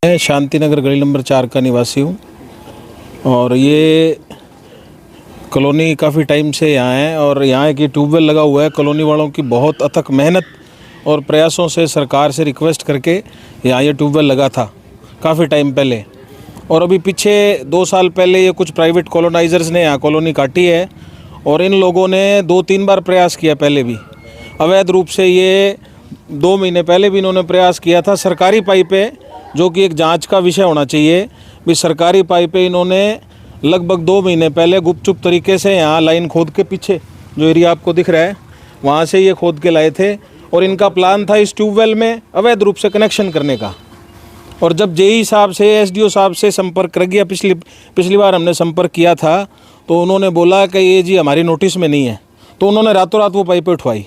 मैं शांति नगर गली नंबर 4 का निवासी हूँ और ये कॉलोनी काफ़ी टाइम से यहाँ है और यहाँ एक ट्यूबवेल लगा हुआ है। कॉलोनी वालों की बहुत अथक मेहनत और प्रयासों से सरकार से रिक्वेस्ट करके यहाँ ये ट्यूबवेल लगा था काफ़ी टाइम पहले। और अभी पीछे 2 साल पहले ये कुछ प्राइवेट कॉलोनाइजर्स ने यहाँ कॉलोनी काटी है और इन लोगों ने 2-3 बार प्रयास किया। पहले भी अवैध रूप से ये 2 महीने पहले भी इन्होंने प्रयास किया था। सरकारी पाइप है जो कि एक जांच का विषय होना चाहिए। भी सरकारी पाइप पे इन्होंने लगभग 2 महीने पहले गुपचुप तरीके से यहाँ लाइन खोद के पीछे जो एरिया आपको दिख रहा है वहाँ से ये खोद के लाए थे और इनका प्लान था इस ट्यूबवेल में अवैध रूप से कनेक्शन करने का। और जब जेई साहब से एसडीओ साहब से संपर्क कर गया, पिछली बार हमने संपर्क किया था तो उन्होंने बोला कि ये जी हमारी नोटिस में नहीं है, तो उन्होंने रातों रात वो पाइपें उठवाई।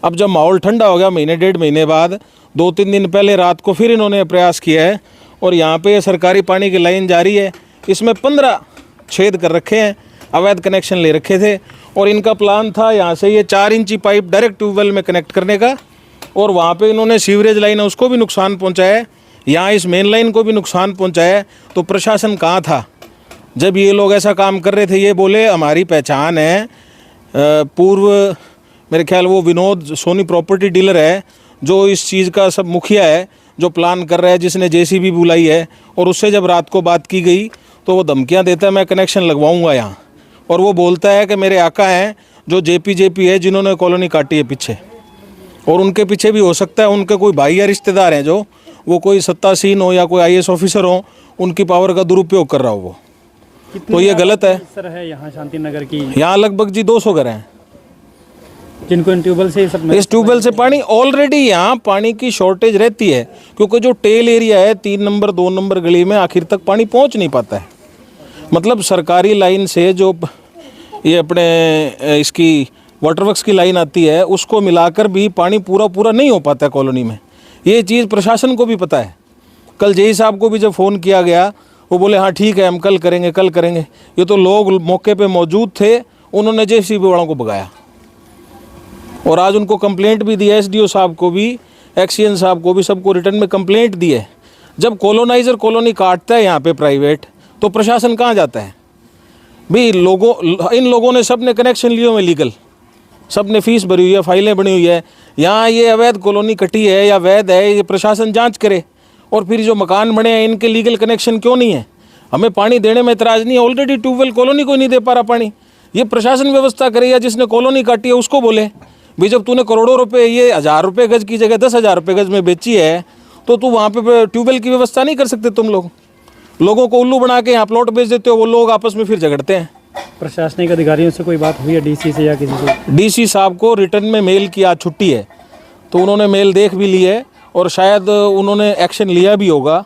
अब जब माहौल ठंडा हो गया, महीने 1.5 महीने बाद 2-3 दिन पहले रात को फिर इन्होंने प्रयास किया है और यहाँ पे सरकारी पानी की लाइन जारी है। इसमें 15 छेद कर रखे हैं, अवैध कनेक्शन ले रखे थे और इनका प्लान था यहाँ से ये 4 इंची पाइप डायरेक्ट ट्यूबवेल में कनेक्ट करने का। और वहाँ पे इन्होंने सीवरेज लाइन है उसको भी नुकसान पहुँचाया है, यहाँ इस मेन लाइन को भी नुकसान पहुँचाया है। तो प्रशासन कहाँ था जब ये लोग ऐसा काम कर रहे थे? ये बोले हमारी पहचान है, पूर्व मेरे ख्याल वो विनोद सोनी प्रॉपर्टी डीलर है जो इस चीज़ का सब मुखिया है, जो प्लान कर रहा है, जिसने जेसीबी बुलाई है। और उससे जब रात को बात की गई तो वो धमकियां देता है मैं कनेक्शन लगवाऊंगा यहाँ, और वो बोलता है कि मेरे आका हैं जो जेपी है जिन्होंने कॉलोनी काटी है पीछे, और उनके पीछे भी हो सकता है उनके कोई भाई या रिश्तेदार हैं जो वो कोई सत्तासीन हो या कोई IAS ऑफिसर हो, उनकी पावर का दुरुपयोग कर रहा हो वो। तो ये गलत है। सर है यहाँ शांति नगर की, यहाँ लगभग जी 200 घर हैं जिनको इन ट्यूबवेल से सब इस ट्यूबवेल से पानी ऑलरेडी यहाँ पानी की शॉर्टेज रहती है, क्योंकि जो टेल एरिया है 3 नंबर 2 नंबर गली में आखिर तक पानी पहुँच नहीं पाता है। मतलब सरकारी लाइन से जो ये अपने इसकी वाटरवर्क्स की लाइन आती है उसको मिलाकर भी पानी पूरा नहीं हो पाता है कॉलोनी में। ये चीज़ प्रशासन को भी पता है। कल जेई साहब को भी जब फ़ोन किया गया वो बोले हाँ ठीक है हम कल करेंगे। ये तो लोग मौके पर मौजूद थे, उन्होंने जेसीबी वालों को भगाया और आज उनको कंप्लेंट भी दी है, एसडीओ साहब को भी, एक्सीएन साहब को भी, सबको रिटर्न में कंप्लेंट दी है। जब कॉलोनाइजर कॉलोनी काटता है यहाँ पे प्राइवेट, तो प्रशासन कहाँ जाता है? भी इन लोगों ने सब ने कनेक्शन लिए हुए लीगल, सब ने फीस भरी हुई है, फाइलें बनी हुई है। यहाँ ये अवैध कॉलोनी कटी है या वैध है, ये प्रशासन जाँच करे। और फिर जो मकान बने हैं इनके लीगल कनेक्शन क्यों नहीं है? हमें पानी देने में इतराज़ नहीं है, ऑलरेडी ट्यूबवेल कॉलोनी को नहीं दे पा रहा पानी। ये प्रशासन व्यवस्था करे या जिसने कॉलोनी काटी है उसको बोले भी जब तूने करोड़ों रुपए ये 1000 रुपये गज की जगह 10,000 रुपये गज में बेची है तो तू वहाँ पे ट्यूबवेल की व्यवस्था नहीं कर सकते? तुम लोगों को उल्लू बना के यहाँ प्लॉट बेच देते हो, वो लोग आपस में फिर झगड़ते हैं। प्रशासनिक अधिकारियों से कोई बात हुई है डीसी से या किसी से? डीसी साहब को रिटर्न में मेल की आज छुट्टी है तो उन्होंने मेल देख भी ली है और शायद उन्होंने एक्शन लिया भी होगा।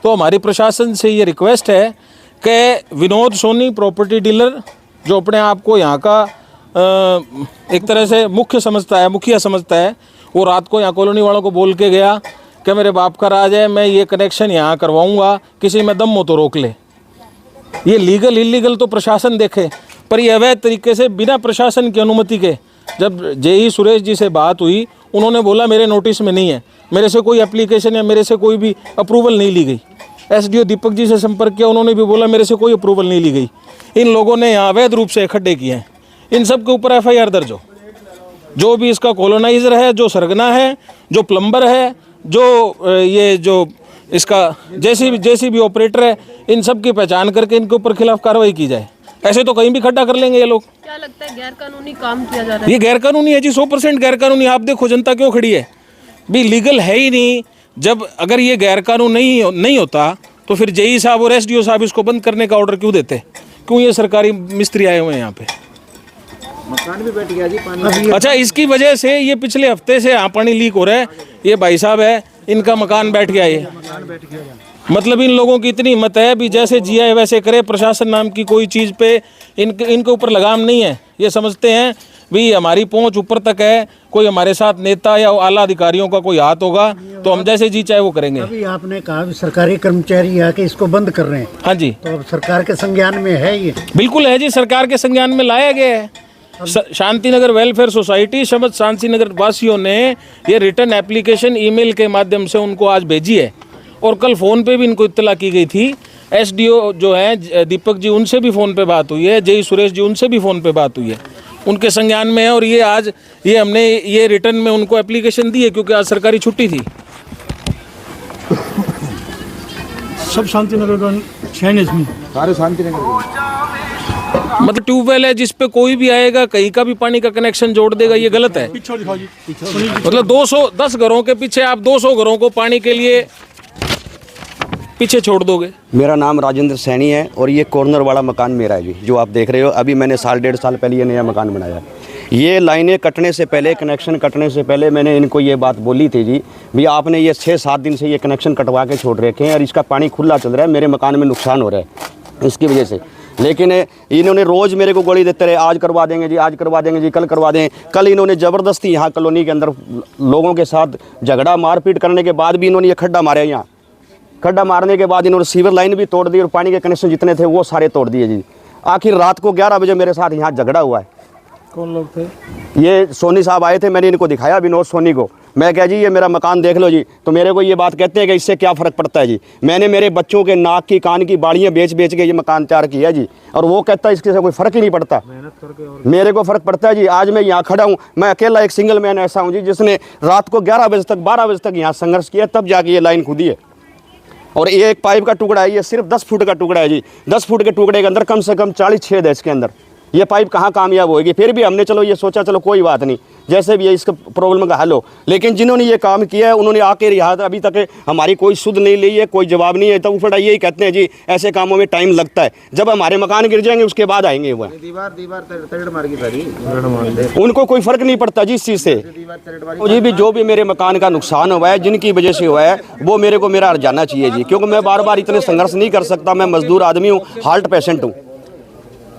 तो हमारी प्रशासन से ये रिक्वेस्ट है कि विनोद सोनी प्रॉपर्टी डीलर जो अपने आप को यहाँ का एक तरह से मुखिया समझता है, वो रात को यहाँ कॉलोनी वालों को बोल के गया कि मेरे बाप का राज है, मैं ये कनेक्शन यहाँ करवाऊँगा, किसी में दम हो तो रोक ले। ये लीगल इलीगल तो प्रशासन देखे, पर ये अवैध तरीके से बिना प्रशासन की अनुमति के जब जेई सुरेश जी से बात हुई उन्होंने बोला मेरे नोटिस में नहीं है, मेरे से कोई एप्लीकेशन या मेरे से कोई भी अप्रूवल नहीं ली गई। एसडीओ दीपक जी से संपर्क किया, उन्होंने भी बोला मेरे से कोई अप्रूवल नहीं ली गई। इन लोगों ने यहाँ अवैध रूप से खड्डे किए हैं, इन सब के ऊपर FIR दर्ज हो। जो भी इसका कॉलोनाइजर है, जो सरगना है, जो प्लम्बर है, जो इसका जेसीबी ऑपरेटर है, इन सब की पहचान करके इनके ऊपर खिलाफ कार्रवाई की जाए। ऐसे तो कहीं भी खड्डा कर लेंगे ये लोग। क्या लगता है गैर कानूनी काम किया जा रहा है? ये गैर कानूनी है जी, 100% गैर कानूनी। आप देखो जनता क्यों खड़ी है, भी लीगल है ही नहीं। जब अगर ये गैर कानून नहीं होता तो फिर जेई साहब और एसडीओ साहब इसको बंद करने का ऑर्डर क्यों देते? क्यों ये सरकारी मिस्त्री आए हुए हैं यहाँ पे? मकान भी बैठ गया जी पानी। अच्छा, इसकी वजह से ये पिछले हफ्ते से यहाँ पानी लीक हो रहा है। ये भाई साहब है, इनका मकान बैठ गया। ये मतलब इन लोगों की इतनी हिम्मत है भी जैसे जिया है वैसे करे। प्रशासन नाम की कोई चीज़ पे इनके ऊपर लगाम नहीं है। ये समझते हैं भी हमारी पहुंच ऊपर तक है, कोई हमारे साथ नेता या आला अधिकारियों का कोई हाथ होगा तो हम जैसे जी चाहे वो करेंगे। अभी आपने कहा सरकारी कर्मचारी आके इसको बंद कर रहे हैं। हाँ जी, तो अब सरकार के संज्ञान में है ये? बिल्कुल है जी, सरकार के संज्ञान में लाया गया है। शांति नगर वेलफेयर सोसाइटी समझ शांति नगर वासियों ने ये रिटर्न एप्लीकेशन ईमेल के माध्यम से उनको आज भेजी है और कल फ़ोन पे भी इनको इत्तला की गई थी। एसडीओ जो हैं दीपक जी, उनसे भी फ़ोन पे बात हुई है, जेई सुरेश जी, उनसे भी फ़ोन पे बात हुई है, उनके संज्ञान में है। और ये आज ये हमने ये रिटर्न में उनको एप्लीकेशन दी है क्योंकि आज सरकारी छुट्टी थी। सब शांति नगर का शहर इसमें सारे शांति नगर मतलब ट्यूबवेल है जिस पे कोई भी आएगा कहीं का भी पानी का कनेक्शन जोड़ देगा, ये गलत है। पीछे दिखाओ जी, मतलब 210 घरों के पीछे आप 200 घरों को पानी के लिए पीछे छोड़ दोगे। मेरा नाम राजेंद्र सैनी है और ये कॉर्नर वाला मकान मेरा है जी, जो आप देख रहे हो। अभी मैंने साल डेढ़ साल पहले ये नया मकान बनाया। ये लाइनें कटने से पहले, कनेक्शन कटने से पहले मैंने इनको ये बात बोली थी जी, भी आपने ये 6-7 दिन से ये कनेक्शन कटवा के छोड़ रखे हैं और इसका पानी खुला चल रहा है, मेरे मकान में नुकसान हो रहा है इसकी वजह से। लेकिन इन्होंने रोज़ मेरे को गोली देते रहे, आज करवा देंगे जी, आज करवा देंगे जी, कल करवा देंगे। कल इन्होंने ज़बरदस्ती यहाँ कॉलोनी के अंदर लोगों के साथ झगड़ा मारपीट करने के बाद भी इन्होंने ये खड्डा मारा यहाँ। खड्डा मारने के बाद इन्होंने सीवर लाइन भी तोड़ दी और पानी के कनेक्शन जितने थे वो सारे तोड़ दिए जी। आखिर रात को 11 बजे मेरे साथ यहाँ झगड़ा हुआ है। कौन लोग थे? ये सोनी साहब आए थे, मैंने इनको दिखाया विनोद सोनी को। मैं कहा जी ये मेरा मकान देख लो जी, तो मेरे को ये बात कहते हैं कि इससे क्या फ़र्क पड़ता है जी। मैंने मेरे बच्चों के नाक की कान की बाड़ियाँ बेच बेच के ये मकान तैयार किया जी, और वो कहता है इसके से कोई फ़र्क ही नहीं पड़ता। मेरे को फ़र्क पड़ता है जी। आज मैं यहाँ खड़ा हूँ, मैं अकेला एक सिंगल मैन ऐसा हूँ जी जिसने रात को 11 बजे तक 12 बजे तक यहाँ संघर्ष किया, तब जाके ये लाइन खुदी है। और ये एक पाइप का टुकड़ा है, ये सिर्फ 10 फुट का टुकड़ा है जी। 10 फुट के टुकड़े के अंदर कम से कम 40 छेद है इसके अंदर। ये पाइप कहाँ कामयाब होगी? फिर भी हमने चलो ये सोचा चलो कोई बात नहीं, जैसे भी है इसका प्रॉब्लम का हल हो। लेकिन जिन्होंने ये काम किया है उन्होंने आके यहाँ अभी तक हमारी कोई सुध नहीं ली है, कोई जवाब नहीं है। तो उल्टा यही कहते हैं जी ऐसे कामों में टाइम लगता है, जब हमारे मकान गिर जाएंगे उसके बाद आएंगे वो। दीवार तड़ मार की सारी, उनको कोई फर्क नहीं पड़ता जी इस चीज़ से। जी भी जो भी मेरे मकान का नुकसान हुआ है, जिनकी वजह से हुआ है, वो मेरे को मेरा जाना चाहिए जी, क्योंकि मैं बार बार इतने संघर्ष नहीं कर सकता। मैं मजदूर आदमी हूँ, हार्ट पेशेंट हूँ,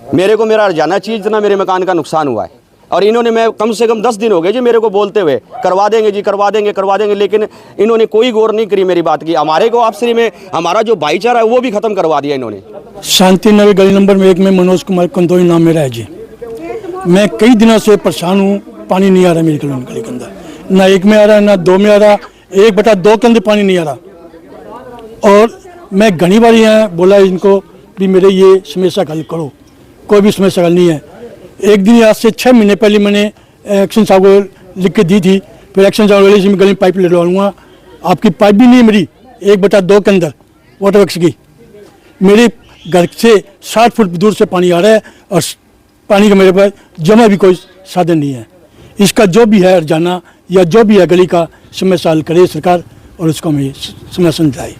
मेरे को मेरा जाना चाहिए जितना मेरे मकान का नुकसान हुआ है। और इन्होंने, मैं कम से कम 10 दिन हो गए जी मेरे को बोलते हुए करवा देंगे जी, करवा देंगे करवा देंगे, लेकिन इन्होंने कोई गौर नहीं करी मेरी बात की। हमारे को आपसी में हमारा जो भाईचारा है वो भी ख़त्म करवा दिया इन्होंने। शांति नगर गली नंबर 1 में मनोज कुमार कंदोई नाम मेरा है जी। मैं कई दिनों से परेशान हूँ, पानी नहीं आ रहा मेरी गली के अंदर, ना 1 में आ रहा ना 2 में आ रहा, 1/2 के अंदर पानी नहीं आ रहा। और मैं घनी बार यहाँ बोला इनको भी मेरे ये समस्या हल करो, कोई भी समस्या हल नहीं है। एक दिन आज से 6 महीने पहले मैंने एक्शन साहब को लिख के दी थी, फिर एक्शन साहब बोले मैं गली में पाइप ले लूँगा। आपकी पाइप भी नहीं है मेरी 1/2 के अंदर वाटर वर्क्स की। मेरे घर से 60 फुट दूर से पानी आ रहा है और पानी का मेरे पास जमा भी कोई साधन नहीं है। इसका जो भी है हर्जाना या जो भी है गली का समस्या हल करे सरकार और उसको हमें समस्या समझाए।